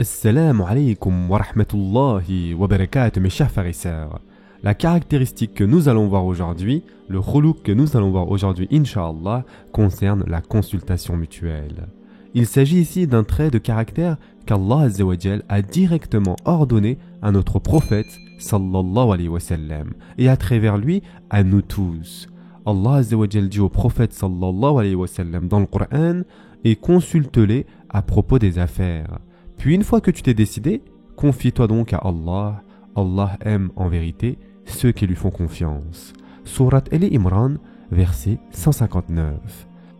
Assalamu alaikum wa rahmatullahi wa barakatuh, mes chers frères et sœurs. La caractéristique que nous allons voir aujourd'hui, le khuluq que nous allons voir aujourd'hui, Inch'Allah, concerne la consultation mutuelle. Il s'agit ici d'un trait de caractère qu'Allah Azza wa Jal a directement ordonné à notre prophète, sallallahu alayhi wa sallam, et à travers lui, à nous tous. Allah Azza wa Jal dit au prophète, sallallahu alayhi wa sallam, dans le Coran, et consulte-les à propos des affaires. Puis une fois que tu t'es décidé, confie-toi donc à Allah. Allah aime en vérité ceux qui lui font confiance. Surat Al-Imran, verset 159.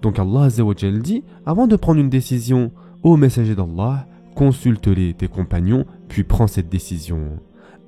Donc Allah Azza wa Jal dit, avant de prendre une décision, ô messager d'Allah, consulte-les tes compagnons, puis prends cette décision.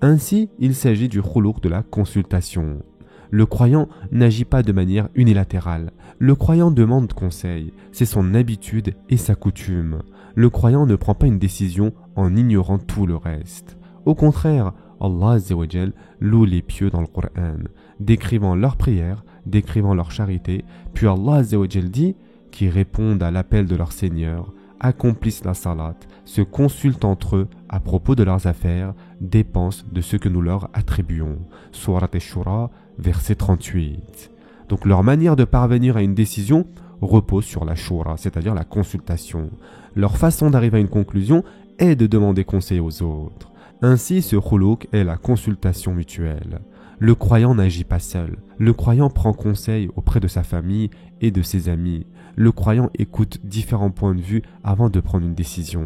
Ainsi, il s'agit du khuluq de la consultation. Le croyant n'agit pas de manière unilatérale. Le croyant demande conseil, c'est son habitude et sa coutume. Le croyant ne prend pas une décision en ignorant tout le reste. Au contraire, Allah Azza wa Jal loue les pieux dans le Coran, décrivant leurs prières, décrivant leur charité, puis Allah Azza wa Jal dit qu'ils répondent à l'appel de leur Seigneur, accomplissent la salat, se consultent entre eux à propos de leurs affaires, dépensent de ce que nous leur attribuons. Surat Ash-Shura, verset 38. Donc leur manière de parvenir à une décision repose sur la shura, c'est-à-dire la consultation. Leur façon d'arriver à une conclusion est de demander conseil aux autres. Ainsi, ce khuluq est la consultation mutuelle. Le croyant n'agit pas seul. Le croyant prend conseil auprès de sa famille et de ses amis. Le croyant écoute différents points de vue avant de prendre une décision.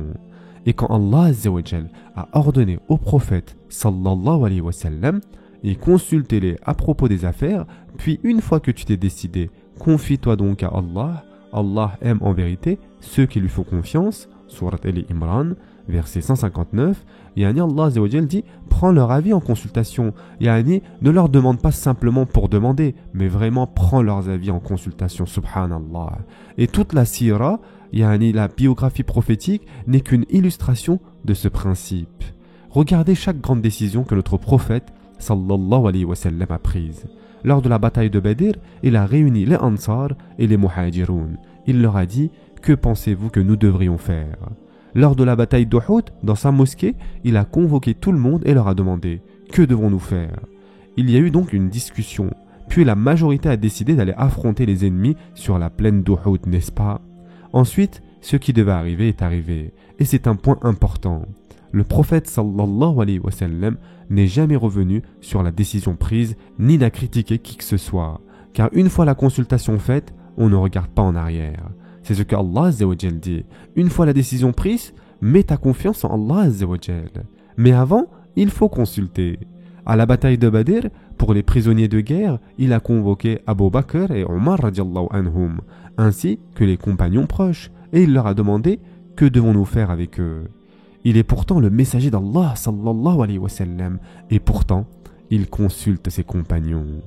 Et quand Allah Azza wa Jal a ordonné au prophète sallallahu alayhi wa sallam, et consultez-les à propos des affaires, puis une fois que tu t'es décidé, confie-toi donc à Allah. Allah aime en vérité ceux qui lui font confiance. Surat Al-Imran, verset 159. Yani Allah Azza wa Jal dit, prends leur avis en consultation. Yani ne leur demande pas simplement pour demander, mais vraiment prends leurs avis en consultation. Subhanallah. Et toute la sira, yani la biographie prophétique, n'est qu'une illustration de ce principe. Regardez chaque grande décision que notre prophète sallallahu alayhi wa sallam a prise. Lors de la bataille de Badr, il a réuni les Ansar et les Muhajiroun. Il leur a dit, que pensez-vous que nous devrions faire? Lors de la bataille d'Uhud, dans sa mosquée, il a convoqué tout le monde et leur a demandé, que devons-nous faire? Il y a eu donc une discussion, puis la majorité a décidé d'aller affronter les ennemis sur la plaine d'Uhud, n'est-ce pas? Ensuite, ce qui devait arriver est arrivé, et c'est un point important. Le prophète sallallahu alayhi wa sallam n'est jamais revenu sur la décision prise ni n'a critiqué qui que ce soit. Car une fois la consultation faite, on ne regarde pas en arrière. C'est ce que Allah Azza wa Jal dit. Une fois la décision prise, mets ta confiance en Allah Azza wa Jal. Mais avant, il faut consulter. À la bataille de Badr, pour les prisonniers de guerre, il a convoqué Abu Bakr et Omar radiallahu anhum, ainsi que les compagnons proches, et il leur a demandé que devons-nous faire avec eux. Il est pourtant le messager d'Allah sallallahu alayhi wa sallam, et pourtant, il consulte ses compagnons.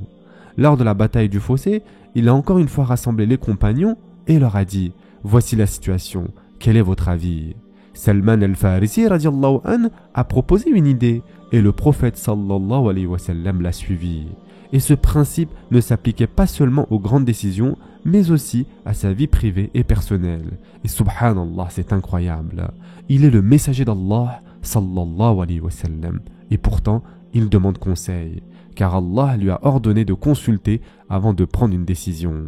Lors de la bataille du fossé, il a encore une fois rassemblé les compagnons et leur a dit, voici la situation, quel est votre avis? Salman al-Farisi radiallahu anhu a proposé une idée, et le prophète sallallahu alayhi wa sallam l'a suivi. Et ce principe ne s'appliquait pas seulement aux grandes décisions, mais aussi à sa vie privée et personnelle. Et subhanallah, c'est incroyable. Il est le messager d'Allah, sallallahu alayhi wa sallam, et pourtant, il demande conseil, car Allah lui a ordonné de consulter avant de prendre une décision.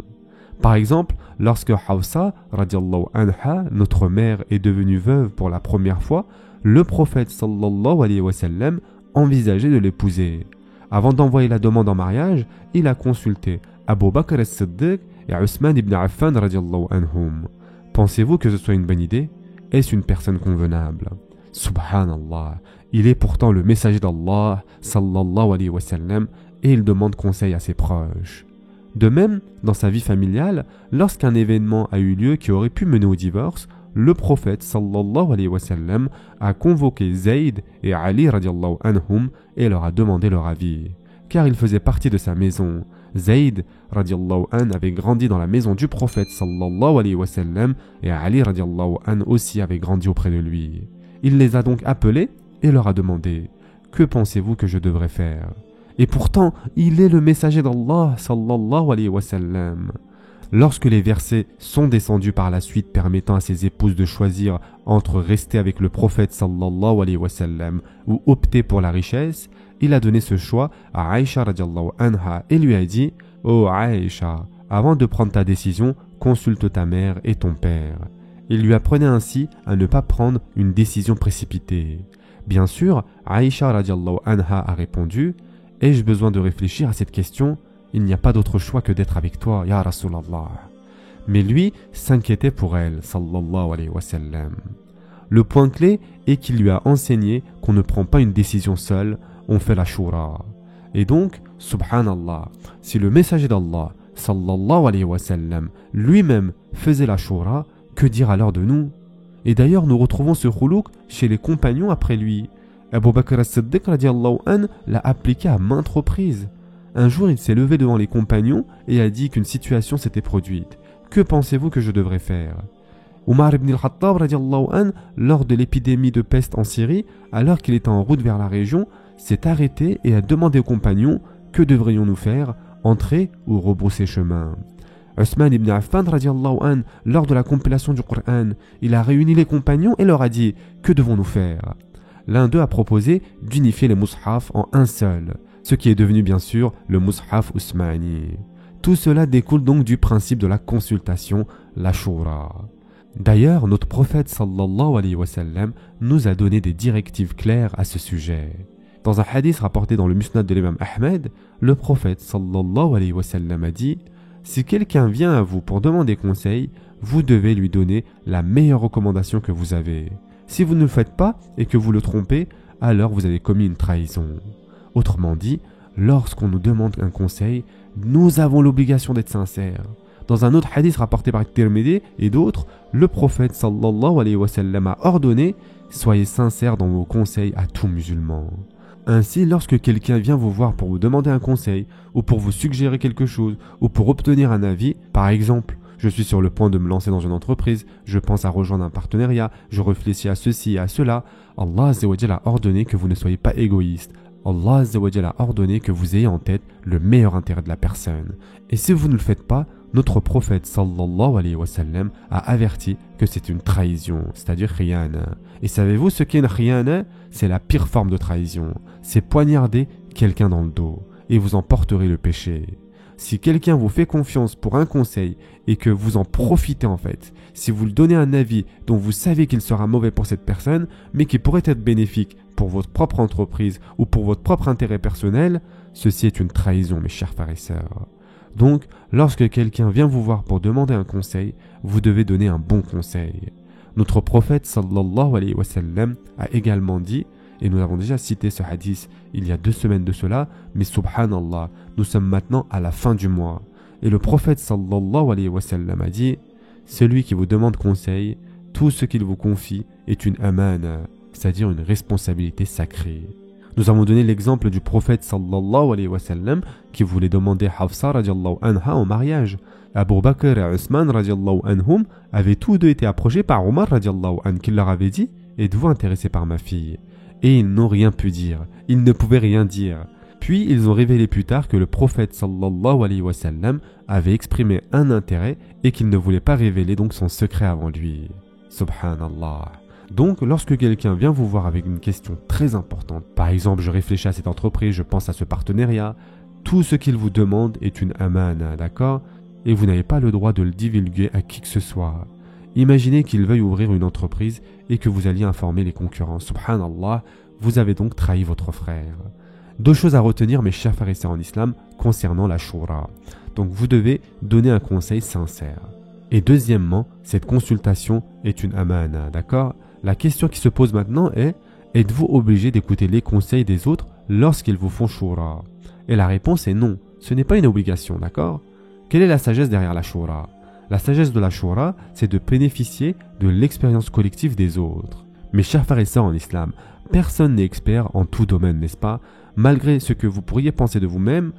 Par exemple, lorsque Hafsa, radiallahu anha, notre mère, est devenue veuve pour la première fois, le prophète sallallahu alayhi wa sallam envisageait de l'épouser. Avant d'envoyer la demande en mariage, il a consulté Abu Bakr as-Siddiq et Othman ibn Affan radiallahu anhum. Pensez-vous que ce soit une bonne idée? Est-ce une personne convenable? Subhanallah, il est pourtant le messager d'Allah sallallahu alayhi wa sallam et il demande conseil à ses proches. De même, dans sa vie familiale, lorsqu'un événement a eu lieu qui aurait pu mener au divorce, le prophète sallallahu alayhi wa sallam a convoqué Zayd et Ali radiallahu anhum et leur a demandé leur avis. Car ils faisaient partie de sa maison. Zayd radiallahu anhu avait grandi dans la maison du prophète sallallahu alayhi wa sallam et Ali radiallahu anhu aussi avait grandi auprès de lui. Il les a donc appelés et leur a demandé, que pensez-vous que je devrais faire? Et pourtant, il est le messager d'Allah sallallahu alayhi wa sallam. Lorsque les versets sont descendus par la suite permettant à ses épouses de choisir entre rester avec le prophète sallallahu alayhi wa sallam ou opter pour la richesse, il a donné ce choix à Aïcha radiallahu anha et lui a dit « Oh Aïcha, avant de prendre ta décision, consulte ta mère et ton père. » Il lui apprenait ainsi à ne pas prendre une décision précipitée. Bien sûr, Aïcha radiallahu anha a répondu « Ai-je besoin de réfléchir à cette question ? Il n'y a pas d'autre choix que d'être avec toi, ya Rasulallah. » Mais lui s'inquiétait pour elle, sallallahu alayhi wa sallam. Le point clé est qu'il lui a enseigné qu'on ne prend pas une décision seule, on fait la shura. Et donc, subhanallah, si le messager d'Allah, sallallahu alayhi wa sallam, lui-même faisait la shura, que dire alors de nous? Et d'ailleurs, nous retrouvons ce khoulouk chez les compagnons après lui. Abu Bakr as-Siddiq radiallahu an l'a appliqué à maintes reprises. Un jour, il s'est levé devant les compagnons et a dit qu'une situation s'était produite. Que pensez-vous que je devrais faire? Omar ibn al-Khattab radiallahu an, lors de l'épidémie de peste en Syrie, alors qu'il était en route vers la région, s'est arrêté et a demandé aux compagnons que devrions-nous faire, entrer ou rebrousser chemin. Osman ibn Affan radiallahu an, lors de la compilation du Coran, il a réuni les compagnons et leur a dit que devons-nous faire? L'un d'eux a proposé d'unifier les mushaf en un seul, ce qui est devenu bien sûr le mushaf Ousmani. Tout cela découle donc du principe de la consultation, la shura. D'ailleurs, notre prophète sallallahu alayhi wa sallam nous a donné des directives claires à ce sujet. Dans un hadith rapporté dans le musnad de l'imam Ahmed, le prophète sallallahu alayhi wa sallam a dit « Si quelqu'un vient à vous pour demander conseil, vous devez lui donner la meilleure recommandation que vous avez. Si vous ne le faites pas et que vous le trompez, alors vous avez commis une trahison. » Autrement dit, lorsqu'on nous demande un conseil, nous avons l'obligation d'être sincères. Dans un autre hadith rapporté par Tirmidhi et d'autres, le prophète sallallahu alayhi wa sallam a ordonné « Soyez sincères dans vos conseils à tout musulman ». Ainsi, lorsque quelqu'un vient vous voir pour vous demander un conseil, ou pour vous suggérer quelque chose, ou pour obtenir un avis, par exemple, je suis sur le point de me lancer dans une entreprise, je pense à rejoindre un partenariat, je réfléchis à ceci et à cela, Allah Azza wa Jalla a ordonné que vous ne soyez pas égoïste. Allah Azza wa Jalla a ordonné que vous ayez en tête le meilleur intérêt de la personne. Et si vous ne le faites pas, notre prophète sallallahu alayhi wa sallam a averti que c'est une trahison, c'est-à-dire khiyana. Et savez-vous ce qu'est une khiyana? C'est la pire forme de trahison. C'est poignarder quelqu'un dans le dos et vous en porterez le péché. Si quelqu'un vous fait confiance pour un conseil et que vous en profitez en fait, si vous lui donnez un avis dont vous savez qu'il sera mauvais pour cette personne, mais qui pourrait être bénéfique pour votre propre entreprise ou pour votre propre intérêt personnel, ceci est une trahison, mes chers frères et sœurs. Donc, lorsque quelqu'un vient vous voir pour demander un conseil, vous devez donner un bon conseil. Notre prophète sallallahu alayhi wa sallam a également dit, et nous avons déjà cité ce hadith il y a 2 semaines de cela, mais subhanallah, nous sommes maintenant à la fin du mois. Et le prophète sallallahu alayhi wa sallam a dit, celui qui vous demande conseil, tout ce qu'il vous confie est une amana, c'est-à-dire une responsabilité sacrée. Nous avons donné l'exemple du prophète sallallahu alayhi wa sallam qui voulait demander Hafsa radiallahu anha en mariage. Abu Bakr et Osman radiallahu anhum avaient tous deux été approchés par Omar radiallahu anh qui leur avait dit « Êtes-vous intéressé par ma fille ?» Et ils n'ont rien pu dire, ils ne pouvaient rien dire. Puis ils ont révélé plus tard que le prophète sallallahu alayhi wa sallam avait exprimé un intérêt et qu'il ne voulait pas révéler donc son secret avant lui. Subhanallah. Donc, lorsque quelqu'un vient vous voir avec une question très importante, par exemple, je réfléchis à cette entreprise, je pense à ce partenariat, tout ce qu'il vous demande est une amana, d'accord? Et vous n'avez pas le droit de le divulguer à qui que ce soit. Imaginez qu'il veuille ouvrir une entreprise et que vous alliez informer les concurrents. Subhanallah, vous avez donc trahi votre frère. 2 choses à retenir, mes chers frères et sœurs en islam, concernant la shura. Donc, vous devez donner un conseil sincère. Et deuxièmement, cette consultation est une amana, d'accord? La question qui se pose maintenant est, êtes-vous obligé d'écouter les conseils des autres lorsqu'ils vous font shura? Et la réponse est non, ce n'est pas une obligation, d'accord? Quelle est la sagesse derrière la shura? La sagesse de la shura, c'est de bénéficier de l'expérience collective des autres. Mes chers frères et sœurs en islam, personne n'est expert en tout domaine, n'est-ce pas? Malgré ce que vous pourriez penser de vous-même,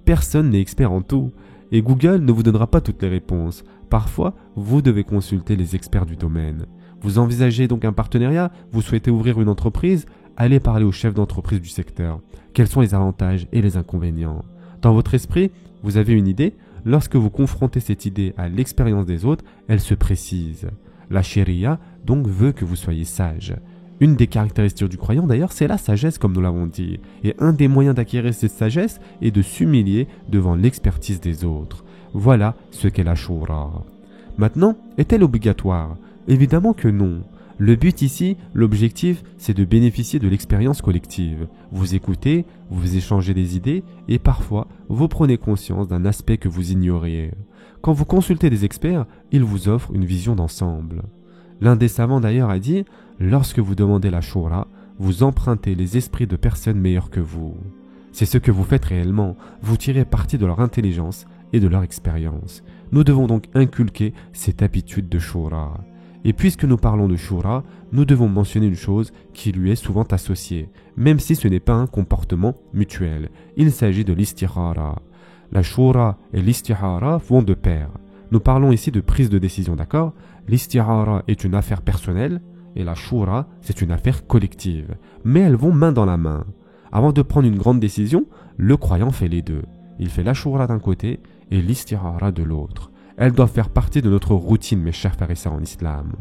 personne n'est expert en tout. Et Google ne vous donnera pas toutes les réponses. Parfois, vous devez consulter les experts du domaine. Vous envisagez donc un partenariat, vous souhaitez ouvrir une entreprise, allez parler au chef d'entreprise du secteur. Quels sont les avantages et les inconvénients? Dans votre esprit, vous avez une idée, lorsque vous confrontez cette idée à l'expérience des autres, elle se précise. La sharia donc veut que vous soyez sage. Une des caractéristiques du croyant d'ailleurs, c'est la sagesse comme nous l'avons dit. Et un des moyens d'acquérir cette sagesse est de s'humilier devant l'expertise des autres. Voilà ce qu'est la shura. Maintenant, est-elle obligatoire? Évidemment que non. Le but ici, l'objectif, c'est de bénéficier de l'expérience collective. Vous écoutez, vous échangez des idées et parfois, vous prenez conscience d'un aspect que vous ignoriez. Quand vous consultez des experts, ils vous offrent une vision d'ensemble. L'un des savants d'ailleurs a dit « Lorsque vous demandez la shura, vous empruntez les esprits de personnes meilleures que vous. » C'est ce que vous faites réellement, vous tirez parti de leur intelligence et de leur expérience. Nous devons donc inculquer cette habitude de shura. Et puisque nous parlons de shura, nous devons mentionner une chose qui lui est souvent associée, même si ce n'est pas un comportement mutuel. Il s'agit de l'istihara. La shura et l'istihara vont de pair. Nous parlons ici de prise de décision, d'accord? L'istihara est une affaire personnelle et la shura, c'est une affaire collective. Mais elles vont main dans la main. Avant de prendre une grande décision, le croyant fait les deux. Il fait la shura d'un côté et l'istihara de l'autre. Elles doivent faire partie de notre routine, mes chers frères et sœurs en islam.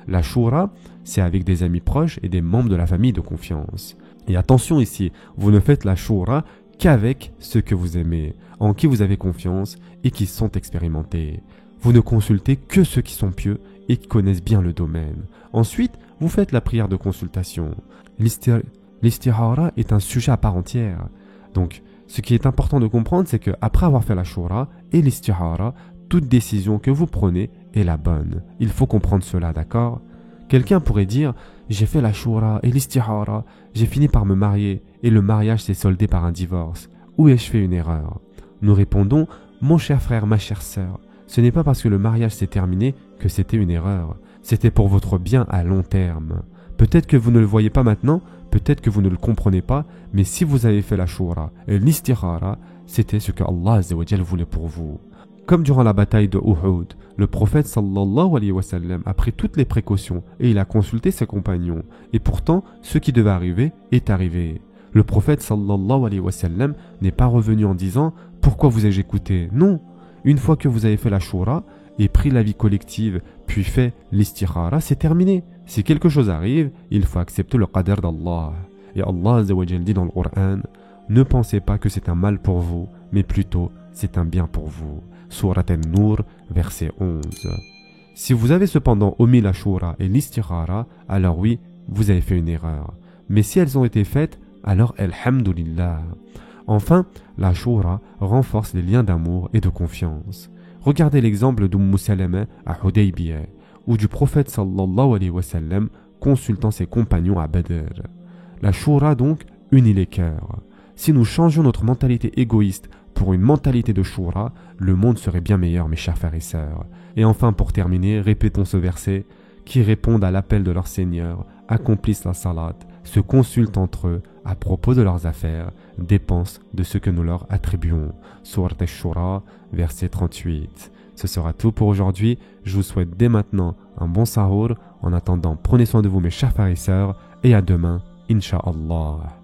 La shura, c'est avec des amis proches et des membres de la famille de confiance. Et attention ici, vous ne faites la shura qu'avec ceux que vous aimez, en qui vous avez confiance et qui sont expérimentés. Vous ne consultez que ceux qui sont pieux et qui connaissent bien le domaine. Ensuite, vous faites la prière de consultation. L'istihara est un sujet à part entière. Donc, ce qui est important de comprendre, c'est qu'après avoir fait la shura et l'istihara, toute décision que vous prenez est la bonne. Il faut comprendre cela, d'accord? Quelqu'un pourrait dire « J'ai fait la shura et l'istihara, j'ai fini par me marier et le mariage s'est soldé par un divorce. Où ai-je fait une erreur ?» Nous répondons « Mon cher frère, ma chère sœur, ce n'est pas parce que le mariage s'est terminé que c'était une erreur. C'était pour votre bien à long terme. Peut-être que vous ne le voyez pas maintenant, peut-être que vous ne le comprenez pas, mais si vous avez fait la shura et l'istihara, c'était ce que Allah Azza wa Jal voulait pour vous. » Comme durant la bataille de Uhud, le prophète sallallahu alayhi wa sallam a pris toutes les précautions et il a consulté ses compagnons. Et pourtant, ce qui devait arriver est arrivé. Le prophète sallallahu alayhi wa sallam n'est pas revenu en disant « Pourquoi vous ai-je écouté ?» Non. Une fois que vous avez fait la shura et pris l'avis collective, puis fait l'istihara, c'est terminé. Si quelque chose arrive, il faut accepter le qadar d'Allah. Et Allah Azza wa Jal dit dans le Coran « Ne pensez pas que c'est un mal pour vous, mais plutôt c'est un bien pour vous. » Surat An-Nur, verset 11. Si vous avez cependant omis la shura et l'istihara, alors oui, vous avez fait une erreur. Mais si elles ont été faites, alors alhamdulillah. Enfin, la shura renforce les liens d'amour et de confiance. Regardez l'exemple d'Umm Salama à Hudaybiyah, ou du prophète sallallahu alayhi wa sallam consultant ses compagnons à Badr. La shura donc unit les cœurs. Si nous changeons notre mentalité égoïste pour une mentalité de shura, le monde serait bien meilleur, mes chers frères et sœurs. Et enfin, pour terminer, répétons ce verset. Qui répondent à l'appel de leur Seigneur, accomplissent la salat, se consultent entre eux à propos de leurs affaires, dépensent de ce que nous leur attribuons. Surat Ash-Shura, verset 38. Ce sera tout pour aujourd'hui. Je vous souhaite dès maintenant un bon sahour. En attendant, prenez soin de vous, mes chers frères et sœurs, et à demain, Inch'Allah.